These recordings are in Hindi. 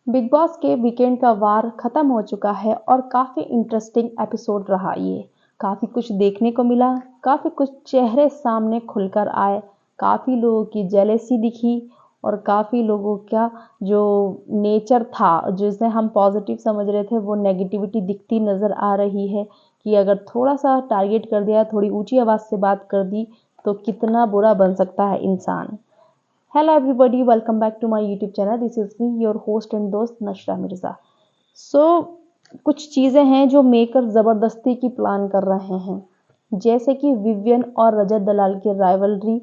बिग बॉस के वीकेंड का वार खत्म हो चुका है और काफ़ी इंटरेस्टिंग एपिसोड रहा ये। काफ़ी कुछ देखने को मिला, काफ़ी कुछ चेहरे सामने खुलकर आए, काफ़ी लोगों की जेलेसी दिखी और काफ़ी लोगों का जो नेचर था, जिसे हम पॉजिटिव समझ रहे थे, वो नेगेटिविटी दिखती नज़र आ रही है कि अगर थोड़ा-सा टारगेट कर दिया, थोड़ी ऊँची आवाज़ से बात कर दी, तो कितना बुरा बन सकता है इंसान। Hello everybody, welcome back to my YouTube channel. This is me, your host and दोस्त नशरा मिर्ज़ा। कुछ चीज़ें हैं जो मेकर ज़बरदस्ती की प्लान कर रहे हैं, जैसे कि विवियन और रजत दलाल की राइवलरी,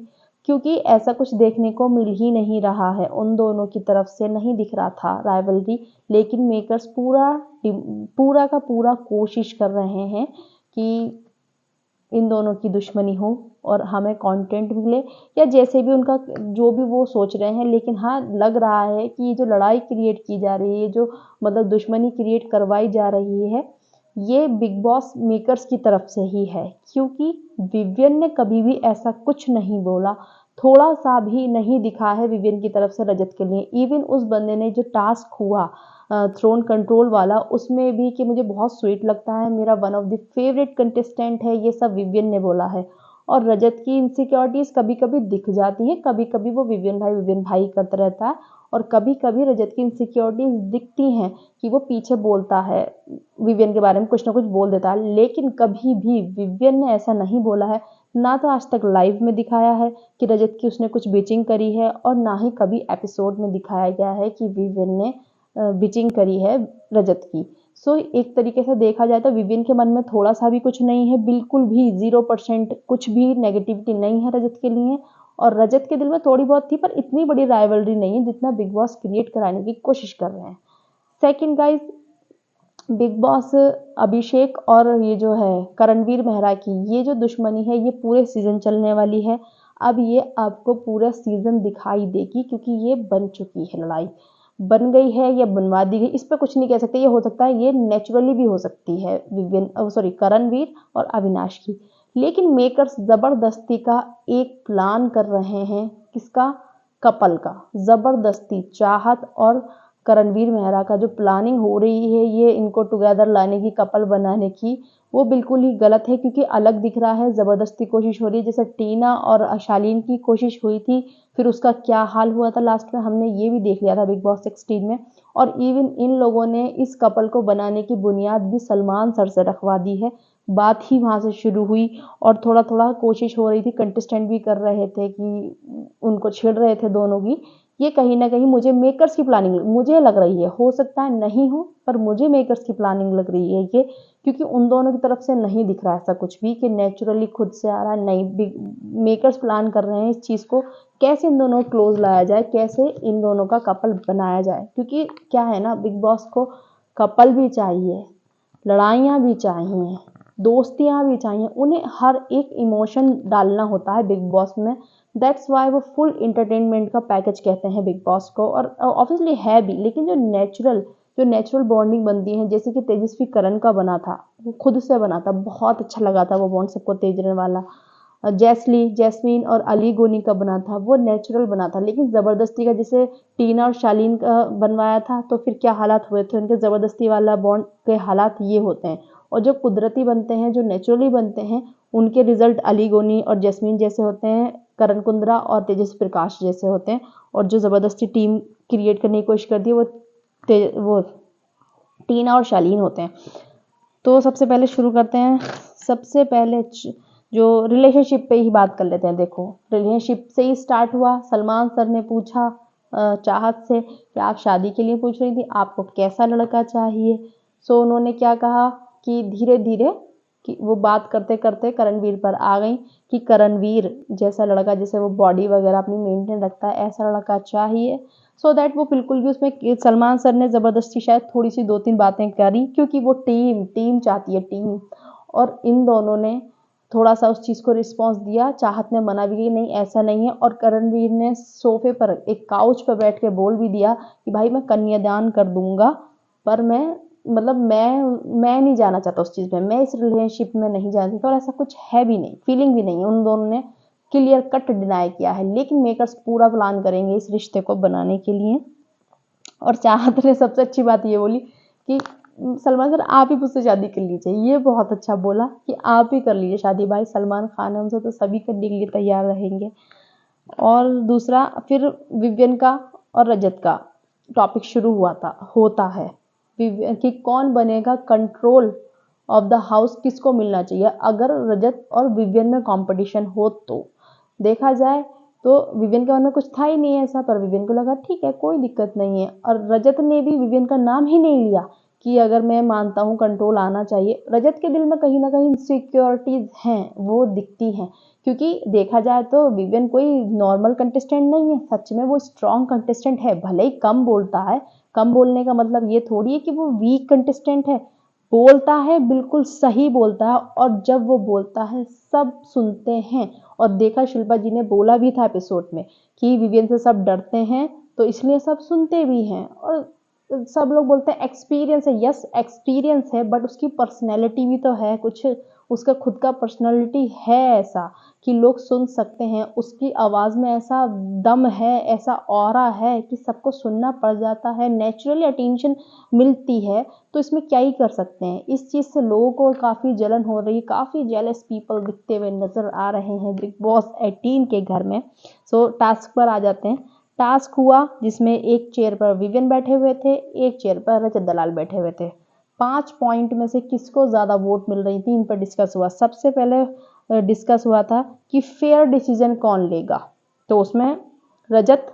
क्योंकि ऐसा कुछ देखने को मिल ही नहीं रहा है, उन दोनों की तरफ से नहीं दिख रहा था राइवलरी। लेकिन मेकर्स पूरा का पूरा कोशिश कर रहे हैं कि इन दोनों की दुश्मनी हो और हमें कंटेंट मिले, या जैसे भी उनका जो भी वो सोच रहे हैं। लेकिन हाँ, लग रहा है कि ये जो लड़ाई क्रिएट की जा रही है, जो मतलब दुश्मनी क्रिएट करवाई जा रही है, ये बिग बॉस मेकर्स की तरफ से ही है, क्योंकि विवियन ने कभी भी ऐसा कुछ नहीं बोला, थोड़ा सा भी नहीं दिखा है विवियन की तरफ से रजत के लिए। इवन उस बंदे ने जो टास्क हुआ थ्रोन कंट्रोल वाला, उसमें भी कि मुझे बहुत स्वीट लगता है, मेरा one of the favourite contestant है, ये सब विवियन ने बोला है। और रजत की इनसिक्योरिटीज कभी कभी दिख जाती है, कभी कभी वो विवियन भाई करता रहता है, और कभी कभी रजत की इनसिक्योरिटीज दिखती हैं कि वो पीछे बोलता है, विवियन के बारे में कुछ ना कुछ बोल देता है। लेकिन कभी भी विवियन ने ऐसा नहीं बोला है, ना तो आज तक लाइव में दिखाया है कि रजत की उसने कुछ बिचिंग करी है, और ना ही कभी एपिसोड में दिखाया गया है कि विवियन ने बिचिंग करी है रजत की। एक तरीके से देखा जाए तो विवियन के मन में थोड़ा सा भी कुछ नहीं है, बिल्कुल भी 0% कुछ भी नेगेटिविटी नहीं है रजत के लिए। और रजत के दिल में थोड़ी बहुत थी, पर इतनी बड़ी राइवलरी नहीं है जितना बिग बॉस क्रिएट कराने की कोशिश कर रहे हैं। सेकंड गाइस, बिग बॉस अभिषेक और ये जो है करणवीर मेहरा की ये जो दुश्मनी है, ये पूरे सीजन चलने वाली है। अब ये आपको पूरा सीजन दिखाई देगी, क्योंकि ये बन चुकी है, लड़ाई बन गई है या बनवा दी गई, इस पर कुछ नहीं कह सकते। ये हो सकता है, ये नेचुरली भी हो सकती है करणवीर और अविनाश की। लेकिन मेकर्स जबरदस्ती का एक प्लान कर रहे हैं, किसका? कपल का। जबरदस्ती चाहत और करणवीर मेहरा का जो प्लानिंग हो रही है, ये इनको टुगेदर लाने की, कपल बनाने की, वो बिल्कुल ही गलत है, क्योंकि अलग दिख रहा है, ज़बरदस्ती कोशिश हो रही है। जैसे टीना और शालीन की कोशिश हुई थी, फिर उसका क्या हाल हुआ था लास्ट में, हमने ये भी देख लिया था बिग बॉस 16 में। और इवन इन लोगों ने इस कपल को बनाने की बुनियाद भी सलमान सर से रखवा दी है। बात ही वहाँ से शुरू हुई, और थोड़ा थोड़ा कोशिश हो रही थी, कंटेस्टेंट भी कर रहे थे कि उनको छेड़ रहे थे दोनों की। ये कहीं ना कहीं मुझे मेकर्स की प्लानिंग मुझे लग रही है, हो सकता है नहीं हो, पर मुझे मेकर्स की प्लानिंग लग रही है ये, क्योंकि उन दोनों की तरफ से नहीं दिख रहा ऐसा कुछ भी कि नेचुरली खुद से आ रहा है। नहीं, मेकर्स प्लान कर रहे हैं इस चीज़ को, कैसे इन दोनों को क्लोज लाया जाए, कैसे इन दोनों का कपल बनाया जाए। क्योंकि क्या है ना, बिग बॉस को कपल भी चाहिए, लड़ाइयाँ भी चाहिए, दोस्तियाँ भी चाहिए, उन्हें हर एक इमोशन डालना होता है बिग बॉस में। दैट्स वाई वो फुल इंटरटेनमेंट का पैकेज कहते हैं बिग बॉस को। और ऑब्वियसली है भी, लेकिन जो नेचुरल बॉन्डिंग बनती है, जैसे कि तेजस्वी करण का बना था, वो खुद से बना था, बहुत अच्छा लगा था वो बॉन्ड सबको, तेजने वाला। जैस्मीन और अली गोनी का बना था, वो नेचुरल बना था। लेकिन ज़बरदस्ती का, जैसे टीना और शालीन का बनवाया था, तो फिर क्या हालात हुए थे उनके, ज़बरदस्ती वाला बॉन्ड के हालात ये होते हैं। और जो कुदरती बनते हैं, जो नेचुरली बनते हैं, उनके रिजल्ट अली गोनी और जैस्मीन जैसे होते हैं, करण कुंद्रा और तेजस्वी प्रकाश जैसे होते हैं। और जो ज़बरदस्ती टीम क्रिएट करने की कोशिश करती है, वो टीना और शालीन होते हैं। तो सबसे पहले शुरू करते हैं, सबसे पहले जो रिलेशनशिप पे ही बात कर लेते हैं। देखो, रिलेशनशिप से ही स्टार्ट हुआ। सलमान सर ने पूछा चाहत से कि आप शादी के लिए पूछ रही थी, आपको कैसा लड़का चाहिए। उन्होंने क्या कहा कि धीरे धीरे कि वो बात करते करते करणवीर पर आ गई कि करणवीर जैसा लड़का, जैसे वो बॉडी वगैरह अपनी मेंटेन रखता है, ऐसा लड़का चाहिए। दैट वो बिल्कुल भी उसमें सलमान सर ने ज़बरदस्ती शायद थोड़ी सी 2-3 बातें करी, क्योंकि वो टीम चाहती है, टीम। और इन दोनों ने थोड़ा सा उस चीज़ को रिस्पॉन्स दिया। चाहत ने मना भी की, नहीं ऐसा नहीं है। और करणवीर ने सोफे पर, एक काउच पर बैठ के बोल भी दिया कि भाई मैं कन्यादान कर दूंगा, पर मैं नहीं जाना चाहता उस चीज़ में, मैं इस रिलेशनशिप में नहीं जाना चाहता। और ऐसा कुछ है भी नहीं, फीलिंग भी नहीं है। उन दोनों ने क्लियर कट डिनाई किया है। लेकिन मेकर्स पूरा प्लान करेंगे इस रिश्ते को बनाने के लिए। और चाहत ने सबसे अच्छी बात ये बोली कि सलमान सर आप ही मुझसे शादी कर लीजिए। ये बहुत अच्छा बोला कि आप ही कर लीजिए शादी, भाई सलमान खान है, हमसे तो सभी करने के लिए तैयार रहेंगे। और दूसरा फिर विवियन का और रजत का टॉपिक शुरू होता है कि कौन बनेगा कंट्रोल ऑफ द हाउस, किसको मिलना चाहिए अगर रजत और विवियन में कंपटीशन हो। तो देखा जाए तो विवियन के मन में कुछ था ही नहीं ऐसा, पर विवियन को लगा ठीक है कोई दिक्कत नहीं है, और रजत ने भी विवियन का नाम ही नहीं लिया कि अगर मैं मानता हूँ कंट्रोल आना चाहिए। रजत के दिल में कहीं ना कहीं इनसिक्योरिटीज हैं, वो दिखती हैं, क्योंकि देखा जाए तो विवियन कोई नॉर्मल कंटेस्टेंट नहीं है, सच में वो स्ट्रॉन्ग कंटेस्टेंट है। भले ही कम बोलता है, कम बोलने का मतलब ये थोड़ी है कि वो वीक कंटेस्टेंट है, बोलता है बिल्कुल सही बोलता है, और जब वो बोलता है सब सुनते हैं। और देखा शिल्पा जी ने बोला भी था एपिसोड में कि विवियन से सब डरते हैं तो इसलिए सब सुनते भी हैं। और सब लोग बोलते हैं एक्सपीरियंस है, यस एक्सपीरियंस है, बट उसकी पर्सनैलिटी भी तो है कुछ, उसका खुद का पर्सनैलिटी है ऐसा कि लोग सुन सकते हैं, उसकी आवाज़ में ऐसा दम है, ऐसा ऑरा है कि सबको सुनना पड़ जाता है, नेचुरली अटेंशन मिलती है। तो इसमें क्या ही कर सकते हैं, इस चीज़ से लोगों को काफ़ी जलन हो रही है, काफ़ी जेलस पीपल दिखते हुए नजर आ रहे हैं बिग बॉस 18 के घर में। सो टास्क पर आ जाते हैं। टास्क हुआ जिसमें एक चेयर पर विवियन बैठे हुए थे, एक चेयर पर रजत दलाल बैठे हुए थे। 5 पॉइंट में से किसको ज़्यादा वोट मिल रही थी, इन पर डिस्कस हुआ। सबसे पहले डिस्कस हुआ था कि फेयर डिसीजन कौन लेगा, तो उसमें रजत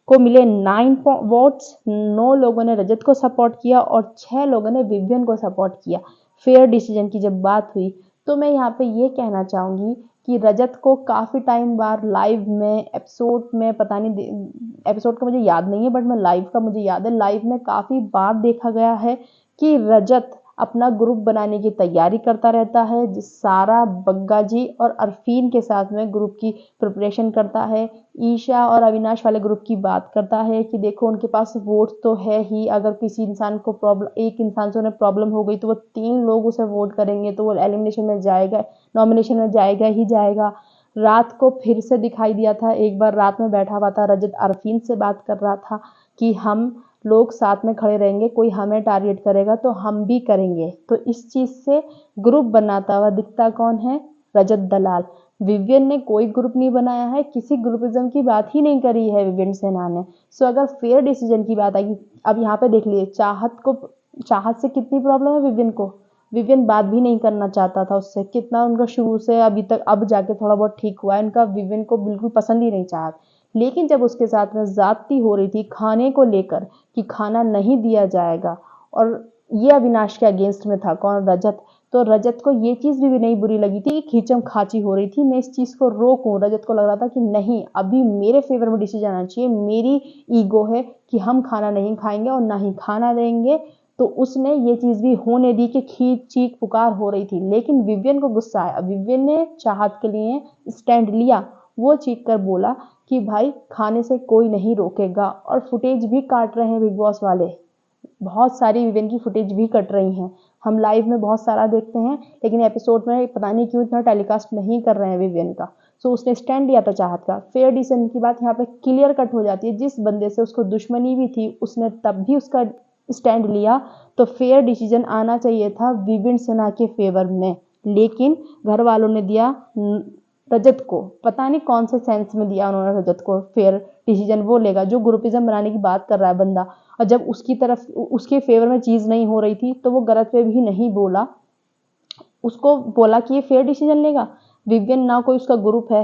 को मिले 9 वोट्स। 9 लोगों ने रजत को सपोर्ट किया और 6 लोगों ने विवियन को सपोर्ट किया। फेयर डिसीजन की जब बात हुई तो मैं यहाँ पे ये कहना चाहूँगी कि रजत को काफ़ी टाइम बाद लाइव में एपिसोड में, पता नहीं एपिसोड का मुझे याद नहीं है, बट मैं लाइव का मुझे याद है, लाइव में काफ़ी बार देखा गया है कि रजत अपना ग्रुप बनाने की तैयारी करता रहता है, जिस सारा, बग्गा जी और अरफीन के साथ में ग्रुप की प्रिपरेशन करता है। ईशा और अविनाश वाले ग्रुप की बात करता है कि देखो उनके पास वोट तो है ही, अगर किसी इंसान को प्रॉब्लम, एक इंसान से उन्हें प्रॉब्लम हो गई तो वो 3 लोग उसे वोट करेंगे तो वो एलिमिनेशन में जाएगा, नॉमिनेशन में जाएगा ही जाएगा। रात को फिर से दिखाई दिया था, एक बार रात में बैठा हुआ था रजत, अरफीन से बात कर रहा था कि हम लोग साथ में खड़े रहेंगे, कोई हमें टारगेट करेगा तो हम भी करेंगे। तो इस चीज़ से ग्रुप बनाता हुआ दिखता कौन है, रजत दलाल। विवियन ने कोई ग्रुप नहीं बनाया है, किसी ग्रुपिज्म की बात ही नहीं करी है विवियन सेना ने। सो अगर फेयर डिसीजन की बात आई, अब यहाँ पे देख लीजिए चाहत से कितनी प्रॉब्लम है विवियन को। विवियन बात भी नहीं करना चाहता था उससे, कितना उनका शुरू से अभी तक, अब जाके थोड़ा बहुत ठीक हुआ है, उनका विवियन को बिल्कुल पसंद ही नहीं चाहत। लेकिन जब उसके साथ में ज्यादती हो रही थी खाने को लेकर कि खाना नहीं दिया जाएगा, और ये अविनाश के अगेंस्ट में था कौन, रजत, तो रजत को ये चीज़ भी नहीं बुरी लगी थी कि खींचम खाची हो रही थी, मैं इस चीज़ को रोकूं। रजत को लग रहा था कि नहीं, अभी मेरे फेवर में डिसीजन आना चाहिए, मेरी ईगो है कि हम खाना नहीं खाएंगे और ना ही खाना देंगे। तो उसने ये चीज़ भी होने दी कि चीख पुकार हो रही थी। लेकिन विवियन को गुस्सा आया, विवियन ने चाहत के लिए स्टैंड लिया, वो चीख कर बोला कि भाई खाने से कोई नहीं रोकेगा। और फुटेज भी काट रहे हैं बिग बॉस वाले, बहुत सारी विवियन की फुटेज भी कट रही हैं, हम लाइव में बहुत सारा देखते हैं, लेकिन एपिसोड में पता नहीं क्यों इतना टेलीकास्ट नहीं कर रहे हैं विवियन का। सो उसने स्टैंड लिया था चाहत का। फेयर डिसीजन की बात यहाँ पे क्लियर कट हो जाती है, जिस बंदे से उसको दुश्मनी भी थी उसने तब भी उसका स्टैंड लिया, तो फेयर डिसीजन आना चाहिए था विवियन सेना के फेवर में। लेकिन घर वालों ने दिया रजत को, पता नहीं कौन से सेंस में दिया उन्होंने रजत को फेयर डिसीजन, वो लेगा जो ग्रुपिज्म बनाने की बात कर रहा है बंदा। और जब उसकी तरफ, उसके फेवर में चीज़ नहीं हो रही थी तो वो गलत पे भी नहीं बोला, उसको बोला कि ये फेयर डिसीजन लेगा। विवियन ना कोई उसका ग्रुप है,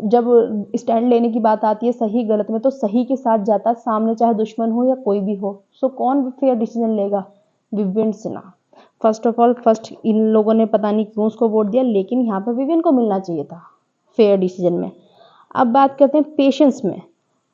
जब स्टैंड लेने की बात आती है सही गलत में तो सही के साथ जाता है, सामने चाहे दुश्मन हो या कोई भी हो। सो कौन फेयर डिसीजन लेगा, Vivian Sinha. First of all, first in लोगों ने पता नहीं क्यों उसको वोट दिया, लेकिन यहाँ पर विवियन को मिलना चाहिए था फेयर डिसीजन में। अब बात करते हैं पेशेंस में।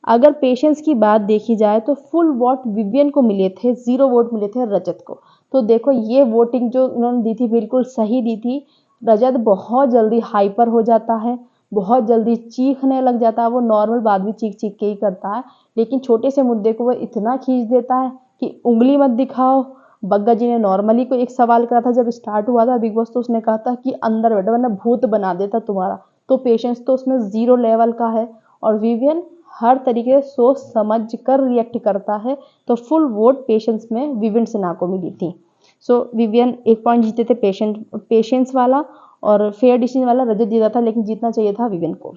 अगर पेशेंस की बात देखी जाए तो फुल वोट विवियन को मिले थे, 0 वोट मिले थे रजत को। तो देखो ये वोटिंग जो उन्होंने दी थी बिल्कुल सही दी थी। रजत बहुत जल्दी हाइपर हो जाता है, बहुत जल्दी चीखने लग जाता है, वो नॉर्मल बात भी चीख चीख के ही करता है, लेकिन छोटे से मुद्दे को वो इतना खींच देता है कि उंगली मत दिखाओ। बग्गा जी ने नॉर्मली को एक सवाल करा था जब स्टार्ट हुआ था बिग बॉस, तो उसने कहा था कि अंदर बैठो वरना भूत बना देता तुम्हारा। तो पेशेंस तो उसमें 0 लेवल का है। और विवियन हर तरीके से सोच समझ कर रिएक्ट करता है। तो फुल वोट पेशेंस में विवियन सिन्हा को मिली थी। सो विवियन 1 पॉइंट जीते थे पेशेंस वाला, और फेयर डिसीजन वाला रजत जीता था, लेकिन जीतना चाहिए था विवियन को।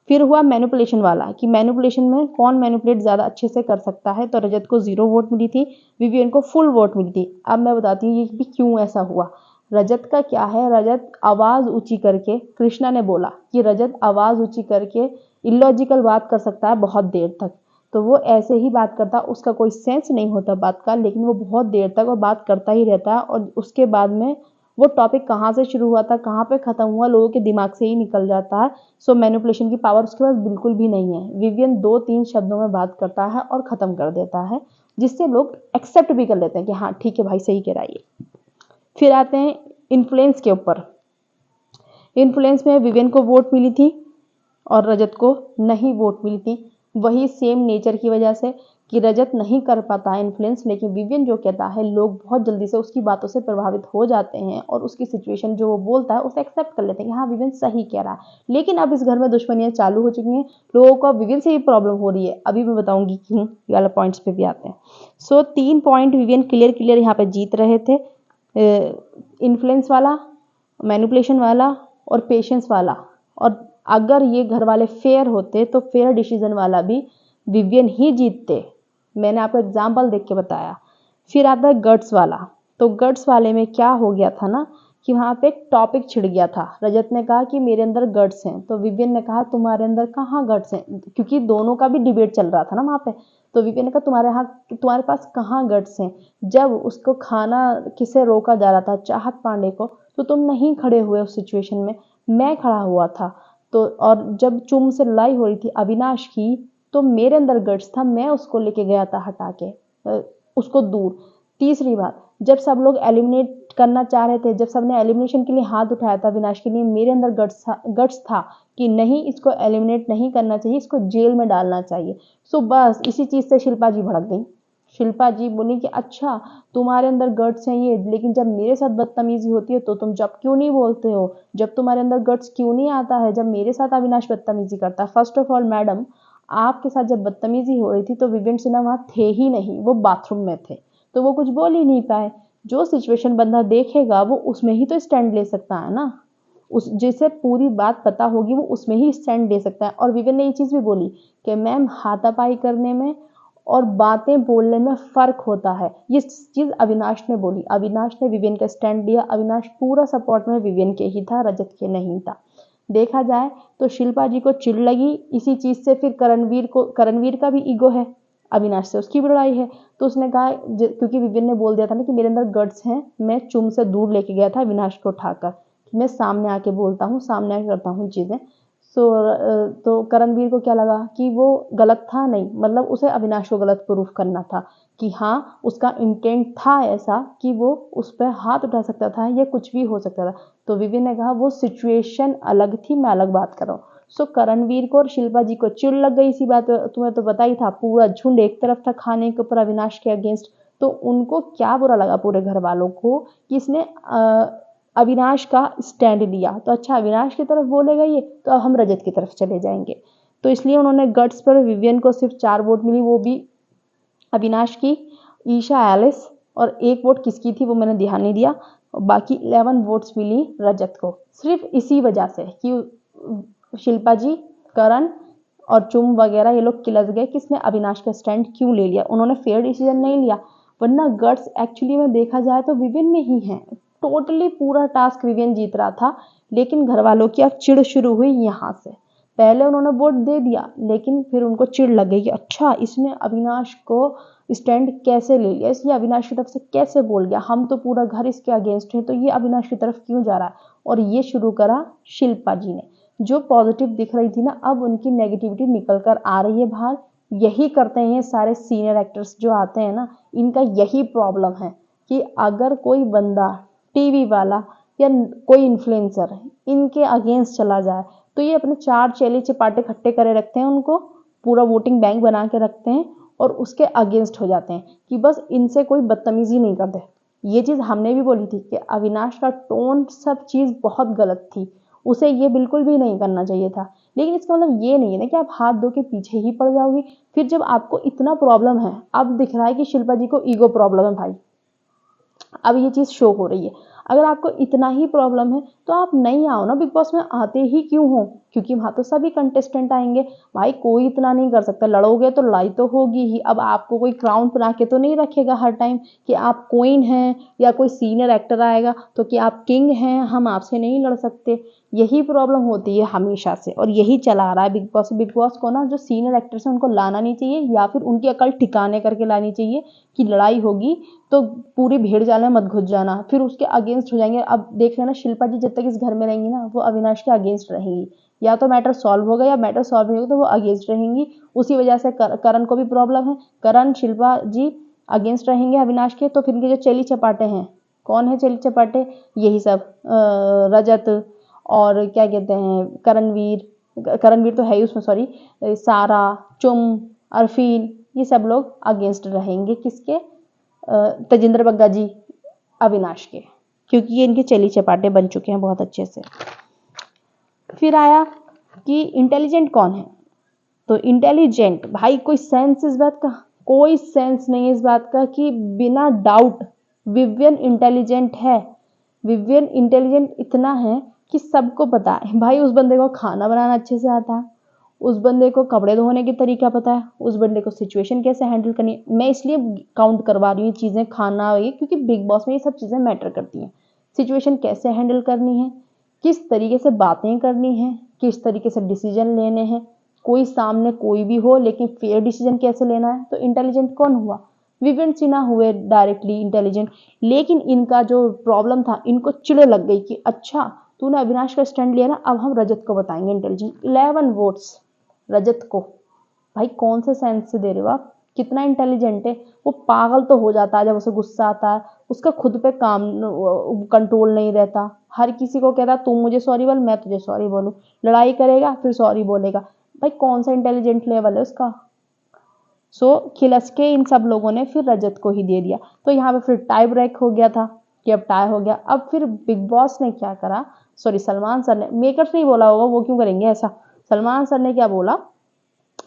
फिर हुआ मैनिपुलेशन वाला, कि मैनिपुलेशन में कौन मैनिपुलेट ज़्यादा अच्छे से कर सकता है। तो रजत को 0 वोट मिली थी, विवियन को फुल वोट मिली थी। अब मैं बताती हूँ ये भी क्यों ऐसा हुआ। रजत का क्या है, रजत आवाज़ ऊंची करके, कृष्णा ने बोला कि रजत आवाज़ ऊंची करके इलॉजिकल बात कर सकता है बहुत देर तक। तो वो ऐसे ही बात करता, उसका कोई सेंस नहीं होता बात का, लेकिन वो बहुत देर तक वो बात करता ही रहता है, और उसके बाद में वो टॉपिक कहाँ से शुरू हुआ था कहाँ पे खत्म हुआ लोगों के दिमाग से ही निकल जाता है। सो मैनिपुलेशन की पावर उसके पास बिल्कुल भी नहीं है। विवियन 2-3 शब्दों में बात करता है और ख़त्म कर देता है, जिससे लोग एक्सेप्ट भी कर लेते हैं कि हाँ ठीक है भाई सही कह रहा है ये। फिर आते हैं इन्फ्लुएंस के ऊपर। इन्फ्लुएंस में विवियन को वोट मिली थी और रजत को नहीं वोट मिली थी। वही सेम नेचर की वजह से कि रजत नहीं कर पाता है इन्फ्लुएंस, लेकिन विवियन जो कहता है लोग बहुत जल्दी से उसकी बातों से प्रभावित हो जाते हैं और उसकी सिचुएशन जो वो बोलता है उसे एक्सेप्ट कर लेते हैं कि हाँ विवियन सही कह रहा है। लेकिन अब इस घर में दुश्मनियां चालू हो चुकी हैं, लोगों को अब विवियन से ही प्रॉब्लम हो रही है। अभी मैं बताऊंगी क्यों, ये वाला पॉइंट्स पे भी आते हैं। सो 3 पॉइंट विवियन क्लियर यहाँ पे जीत रहे थे, इन्फ्लुएंस वाला, मैनिपुलेशन वाला और पेशेंस वाला। और अगर ये घर वाले फेयर होते तो फेयर डिसीजन वाला भी विवियन ही जीतते। मैंने आपको एग्जाम्पल देख के बताया। फिर आता है गट्स वाला। तो गट्स वाले में क्या हो गया था ना, कि वहाँ पे एक टॉपिक छिड़ गया था। रजत ने कहा कि मेरे अंदर गट्स हैं, तो विवियन ने कहा तुम्हारे अंदर कहाँ गट्स हैं, क्योंकि दोनों का भी डिबेट चल रहा था ना वहाँ पे। तो विवियन ने कहा तुम्हारे पास कहाँ गट्स हैं। जब उसको खाना किसे रोका जा रहा था, चाहत पांडे को, तो तुम नहीं खड़े हुए उस सिचुएशन में, मैं खड़ा हुआ था। तो और जब चुम से लड़ाई हो रही थी अविनाश की, तो मेरे अंदर गट्स था, मैं उसको लेके गया था हटा के उसको दूर। तीसरी बात, जब सब लोग एलिमिनेट करना चाह रहे थे, जब सबने एलिमिनेशन के लिए हाथ उठाया था विनाश के लिए, मेरे अंदर गट्स था कि नहीं इसको एलिमिनेट नहीं करना चाहिए, इसको जेल में डालना चाहिए। सो बस इसी चीज से शिल्पा जी भड़क गई। शिल्पा जी बोली कि अच्छा तुम्हारे अंदर गट्स हैं ये, लेकिन जब मेरे साथ बदतमीजी होती है तो तुम जब क्यों नहीं बोलते हो, जब तुम्हारे अंदर गट्स क्यों नहीं आता है जब मेरे साथ अविनाश बदतमीजी करता है। फर्स्ट ऑफ ऑल मैडम, आपके साथ जब बदतमीजी हो रही थी तो विवेक सिन्हा वहां थे ही नहीं, वो बाथरूम में थे, तो वो कुछ बोल ही नहीं पाए। जो सिचुएशन बंदा देखेगा वो उसमें ही तो स्टैंड ले सकता है ना, उस जिसे पूरी बात पता होगी वो उसमें ही स्टैंड ले सकता है। और विवेक ने ये चीज भी बोली कि मैम हाथापाई करने में और बातें बोलने में फर्क होता है। ये चीज अविनाश ने बोली, अविनाश ने विवेक का स्टैंड लिया, अविनाश पूरा सपोर्ट में विवेक के ही था, रजत के नहीं था। देखा जाए तो शिल्पा जी को चिढ़ लगी इसी चीज से। फिर करणवीर का भी ईगो है, अविनाश से उसकी भी लड़ाई है, तो उसने कहा क्योंकि विवेक ने बोल दिया था ना कि मेरे अंदर गट्स हैं, मैं चुम से दूर लेके गया था अविनाश को उठाकर, मैं सामने आके बोलता हूँ, सामने आके करता हूँ चीजें। तो करणवीर को क्या लगा कि वो गलत था, नहीं मतलब उसे अविनाश को गलत प्रूफ करना था कि हाँ उसका इंटेंट था ऐसा कि वो उस पर हाथ उठा सकता था या कुछ भी हो सकता था। तो विवेक ने कहा वो सिचुएशन अलग थी, मैं अलग बात कर रहा हूँ। सो करणवीर को और शिल्पा जी को चिढ़ लग गई इसी बात। तुम्हें तो पता ही था, पूरा झुंड एक तरफ था खाने के ऊपर अविनाश के अगेंस्ट। तो उनको क्या बुरा लगा पूरे घर वालों को कि इसने अविनाश का स्टैंड लिया। तो अच्छा अविनाश की तरफ बोलेगा ये, तो अब हम रजत की तरफ चले जाएंगे। तो इसलिए उन्होंने गट्स पर विवियन को सिर्फ 4 वोट मिली, वो भी अविनाश की, ईशा, एलिस, और 1 वोट किसकी थी वो मैंने ध्यान नहीं दिया। बाकी 11 वोट्स मिली रजत को, सिर्फ इसी वजह से कि शिल्पा जी, करण और चुम वगैरह ये लोग किलस गए कि इसने अविनाश का स्टैंड क्यों ले लिया, उन्होंने फेयर डिसीजन नहीं लिया। वरना गट्स एक्चुअली में देखा जाए तो विवियन में ही है, टोटली पूरा टास्क विवियन जीत रहा था। लेकिन घर वालों की अब चिढ़ शुरू हुई यहाँ से। पहले उन्होंने वोट दे दिया, लेकिन फिर उनको चिढ़ लग गई कि अच्छा इसने अविनाश को स्टैंड कैसे ले लिया, इसलिए अविनाश की तरफ से कैसे बोल गया, हम तो पूरा घर इसके अगेंस्ट है, तो ये अविनाश की तरफ क्यों जा रहा है। और ये शुरू करा शिल्पा जी ने, जो पॉजिटिव दिख रही थी ना, अब उनकी नेगेटिविटी निकल कर आ रही है बाहर। यही करते हैं सारे सीनियर एक्टर्स जो आते हैं ना, इनका यही प्रॉब्लम है कि अगर कोई बंदा टीवी वाला या कोई इन्फ्लुएंसर इनके अगेंस्ट चला जाए तो ये अपने 4 चेले चपाटे इकट्ठे करे रखते हैं, उनको पूरा वोटिंग बैंक बना के रखते हैं और उसके अगेंस्ट हो जाते हैं कि बस इनसे कोई बदतमीजी नहीं करते। ये चीज हमने भी बोली थी कि अविनाश का टोन सब चीज बहुत गलत थी, उसे ये बिल्कुल भी नहीं करना चाहिए था। लेकिन इसका मतलब ये नहीं है ना कि आप हाथ धो के पीछे ही पड़ जाओगे। फिर जब आपको इतना प्रॉब्लम है, अब दिख रहा है कि शिल्पा जी को ईगो प्रॉब्लम है भाई, अब ये चीज शो हो रही है। अगर आपको इतना ही प्रॉब्लम है तो आप नहीं आओ ना बिग बॉस में, आते ही क्यों हो? क्योंकि वहां तो सभी कंटेस्टेंट आएंगे भाई, कोई इतना नहीं कर सकता। लड़ोगे तो लड़ाई तो होगी ही। अब आपको कोई क्राउन बना के तो नहीं रखेगा हर टाइम कि आप क्वीन हैं, या कोई सीनियर एक्टर आएगा तो कि आप किंग हैं, हम आपसे नहीं लड़ सकते। यही प्रॉब्लम होती है हमेशा से, और यही चला आ रहा है बिग बॉस। बिग बॉस को ना जो सीनियर एक्टर्स हैं उनको लाना नहीं चाहिए, या फिर उनकी अकल ठिकाने करके लानी चाहिए कि लड़ाई होगी तो पूरी भीड़ जाल में मत घुस जाना, फिर उसके अगेंस्ट हो जाएंगे। अब देख लेना, शिल्पा जी जब तक इस घर में रहेंगी ना, वो अविनाश के अगेंस्ट रहेंगी। या तो मैटर सॉल्व होगा, या मैटर सॉल्व नहीं होगा तो वो अगेंस्ट रहेंगी। उसी वजह से करण को भी प्रॉब्लम है। करण शिल्पा जी अगेंस्ट रहेंगे अविनाश के, तो फिर इनके जो चेली चपाटे हैं, कौन है चेली चपाटे? यही सब रजत, और क्या कहते हैं, करणवीर, करणवीर तो है ही उसमें, सॉरी, सारा, चुम, अरफीन, ये सब लोग अगेंस्ट रहेंगे किसके? तेजिंदर बग्गा जी अविनाश के, क्योंकि ये इनके चेली चपाटे बन चुके हैं बहुत अच्छे से। फिर आया कि इंटेलिजेंट कौन है, तो इंटेलिजेंट भाई कोई सेंस इस बात का, कोई सेंस नहीं है इस बात का कि बिना डाउट विवियन इंटेलिजेंट है। विवियन इंटेलिजेंट इतना है कि सबको पता है भाई, उस बंदे को खाना बनाना अच्छे से आता है, उस बंदे को कपड़े धोने की तरीका पता है, उस बंदे को सिचुएशन कैसे हैंडल करनी है। मैं इसलिए काउंट करवा रही हूँ चीज़ें, खाना ये, क्योंकि बिग बॉस में ये सब चीज़ें मैटर करती हैं। सिचुएशन कैसे हैंडल करनी है, किस तरीके से बातें करनी है, किस तरीके से डिसीजन लेने हैं, कोई सामने कोई भी हो लेकिन फेयर डिसीजन कैसे लेना है। तो इंटेलिजेंट कौन हुआ? विवेन सिन्हा हुए डायरेक्टली इंटेलिजेंट। लेकिन इनका जो प्रॉब्लम था, इनको चिड़ लग गई कि अच्छा तूने अविनाश का स्टैंड लिया ना, अब हम रजत को बताएंगे इंटेलिजेंट। 11 वोट्स रजत को। भाई कौन से सेंस से दे रहे हो आप? कितना इंटेलिजेंट है वो? पागल तो हो जाता है जब उसे गुस्सा आता है, उसका खुद पे काम कंट्रोल नहीं रहता, हर किसी को कहता तू मुझे सॉरी बोल, मैं तुझे सॉरी बोलूं, लड़ाई करेगा फिर सॉरी बोलेगा। भाई कौन सा इंटेलिजेंट लेवल है उसका? सो खिलस के इन सब लोगों ने फिर रजत को ही दे दिया। तो यहाँ पे फिर टाई ब्रेक हो गया था कि अब टाई हो गया। अब फिर बिग बॉस ने क्या करा, सॉरी सलमान सर ने, मेकर्स नहीं बोला होगा, वो क्यों करेंगे ऐसा। सलमान सर ने क्या बोला,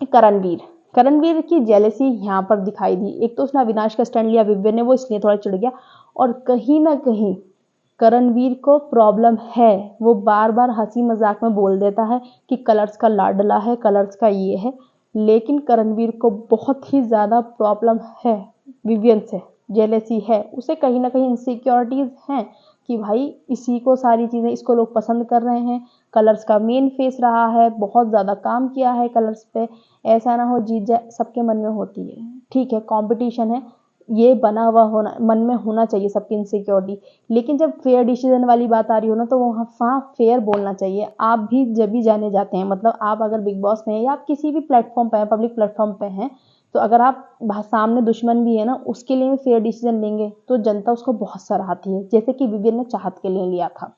करणवीर, करणवीर की जेलेसी यहाँ पर दिखाई दी। एक तो उसने अविनाश का स्टैंड लिया विव्य ने, वो इसलिए थोड़ा चिढ़ गया, और कहीं ना कहीं करणवीर को प्रॉब्लम है। वो बार बार हंसी मजाक में बोल देता है कि कलर्स का लाडला है, कलर्स का ये है, लेकिन करणवीर को बहुत ही ज्यादा प्रॉब्लम है विवियन से, जेलेसी है उसे, कहीं ना कहीं इनसिक्योरिटीज हैं कि भाई इसी को सारी चीजें, इसको लोग पसंद कर रहे हैं, कलर्स का मेन फेस रहा है, बहुत ज्यादा काम किया है कलर्स पे, ऐसा ना हो जीत जाए, सबके मन में होती है। ठीक है कंपटीशन है, ये बना हुआ होना मन में होना चाहिए सबकी इनसिक्योरिटी, लेकिन जब फेयर डिसीजन वाली बात आ रही हो ना, तो वहाँ फेयर बोलना चाहिए। आप भी जब भी जाने जाते हैं, मतलब आप अगर बिग बॉस में हैं या आप किसी भी प्लेटफॉर्म पे हैं, पब्लिक प्लेटफॉर्म पे हैं, तो अगर आप सामने दुश्मन भी है ना, उसके लिए फेयर डिसीजन लेंगे तो जनता उसको बहुत सराहती है, जैसे कि विवियन ने चाहत के लिए लिया था।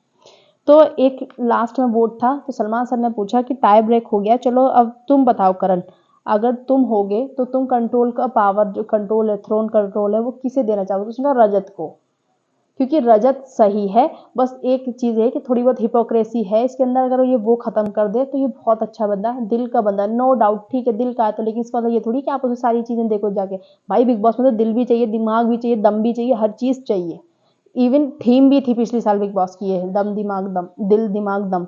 तो एक लास्ट में वोट था, तो सलमान सर ने पूछा कि टाई ब्रेक हो गया, चलो अब तुम बताओ करण, अगर तुम होगे तो तुम कंट्रोल का पावर, जो कंट्रोल है, थ्रोन कंट्रोल है, वो किसे देना चाहोगे? तो उसने कहा रजत को, क्योंकि रजत सही है। बस एक चीज है कि थोड़ी बहुत हिपोक्रेसी है इसके अंदर, अगर ये वो खत्म कर दे तो ये बहुत अच्छा बंदा है, दिल का बंदा है, नो डाउट। ठीक है दिल का है तो, लेकिन इसका मतलब ये थोड़ी कि आप उसे सारी चीजें देखो जाके। भाई बिग बॉस में तो दिल भी चाहिए, दिमाग भी चाहिए, दम भी चाहिए, हर चीज चाहिए। इवन थीम भी थी पिछले साल बिग बॉस की, है दम दिमाग दम, दिल दिमाग दम।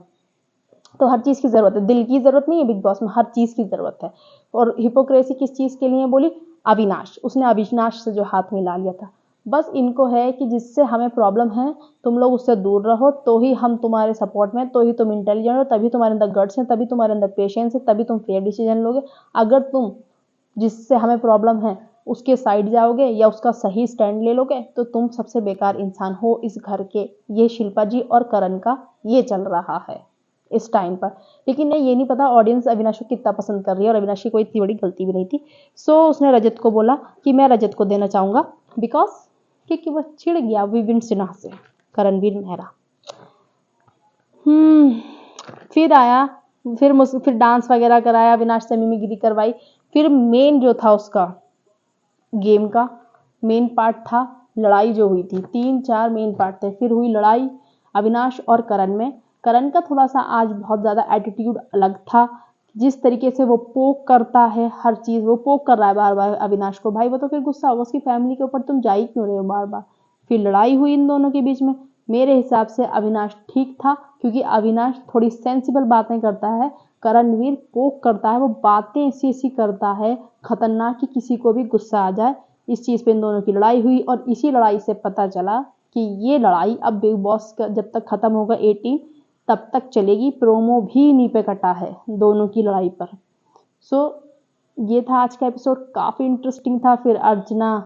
तो हर चीज की जरूरत है, दिल की जरूरत नहीं है बिग बॉस में, हर चीज की जरूरत है। और हिपोक्रेसी किस चीज के लिए बोली? अविनाश, उसने अविनाश से जो हाथ मिला लिया था। बस इनको है कि जिससे हमें प्रॉब्लम है तुम लोग उससे दूर रहो, तो ही हम तुम्हारे सपोर्ट में, तो ही तुम इंटेलिजेंट हो, तभी तुम्हारे अंदर गट्स है, तभी तुम्हारे अंदर पेशेंस है, तभी तुम फेयर डिसीजन लोगे। अगर तुम जिससे हमें प्रॉब्लम है उसके साइड जाओगे या उसका सही स्टैंड ले लोगे, तो तुम सबसे बेकार इंसान हो इस घर के। ये शिल्पा जी और करण का ये चल रहा है इस टाइम पर। लेकिन ये नहीं पता ऑडियंस अविनाश को कितना पसंद कर रही है, और अविनाश की कोई इतनी बड़ी गलती भी नहीं थी। सो उसने रजत को बोला कि मैं रजत को देना चाहूंगा, बिकॉज क्योंकि वह चिढ़ गया विविन सिन्हा से, करणवीर मेहरा। फिर आया, फिर डांस वगैरह कराया, अविनाश से मिमिक्री करवाई। फिर मेन जो था उसका गेम का मेन पार्ट था लड़ाई जो हुई थी, 3-4 मेन पार्ट थे। फिर हुई लड़ाई अविनाश और करण में, करण का थोड़ा सा आज बहुत ज़्यादा एटीट्यूड अलग था। जिस तरीके से वो पोक करता है, हर चीज़ वो पोक कर रहा है बार बार अविनाश को। भाई वो तो फिर गुस्सा होगा उसकी फैमिली के ऊपर, तुम जा ही क्यों रहे हो बार बार। फिर लड़ाई हुई इन दोनों के बीच में। मेरे हिसाब से अविनाश ठीक था, क्योंकि अविनाश थोड़ी सेंसिबल बातें करता है, करणवीर पोक करता है, वो बातें ऐसी ऐसी करता है खतरनाक कि किसी को भी गुस्सा आ जाए। इस चीज़ पे इन दोनों की लड़ाई हुई और इसी लड़ाई से पता चला कि ये लड़ाई अब बिग बॉस का जब तक खत्म होगा 18 तब तक चलेगी। प्रोमो भी इन्हीं पे कटा है दोनों की लड़ाई पर। सो ये था आज का एपिसोड, काफ़ी इंटरेस्टिंग था। फिर अर्चना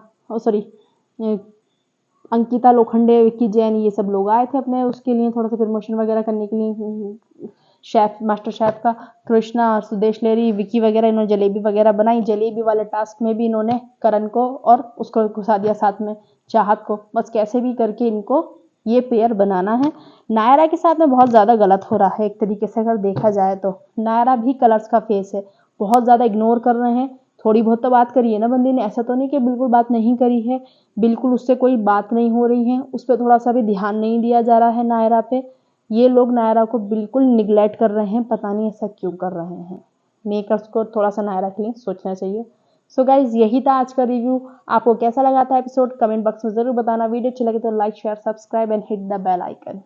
अंकिता लोखंडे, विक्की जैन, ये सब लोग आए थे अपने उसके लिए थोड़ा सा प्रमोशन वगैरह करने के लिए। शेफ, मास्टर शेफ का कृष्णा और सुदेश लेरी, विक्की वगैरह, इन्होंने जलेबी वगैरह बनाई। जलेबी वाले टास्क में भी इन्होंने करण को और उसको घुसा दिया साथ में चाहत को। बस कैसे भी करके इनको ये पेयर बनाना है। नायरा के साथ में बहुत ज़्यादा गलत हो रहा है एक तरीके से अगर देखा जाए तो। नायरा भी कलर्स का फेस है, बहुत ज़्यादा इग्नोर कर रहे हैं। थोड़ी बहुत तो बात करी है ना बंदी ने, ऐसा तो नहीं कि बिल्कुल बात नहीं करी है। बिल्कुल उससे कोई बात नहीं हो रही है, उस पर थोड़ा सा भी ध्यान नहीं दिया जा रहा है नायरा पे। ये लोग नायरा को बिल्कुल निगलेक्ट कर रहे हैं, पता नहीं ऐसा क्यों कर रहे हैं। मेकर्स को थोड़ा सा नायरा के लिए सोचना चाहिए। सो गाइज यही था आज का रिव्यू। आपको कैसा लगा था एपिसोड, कमेंट बॉक्स में जरूर बताना। वीडियो अच्छी लगे तो like share subscribe and hit the bell icon.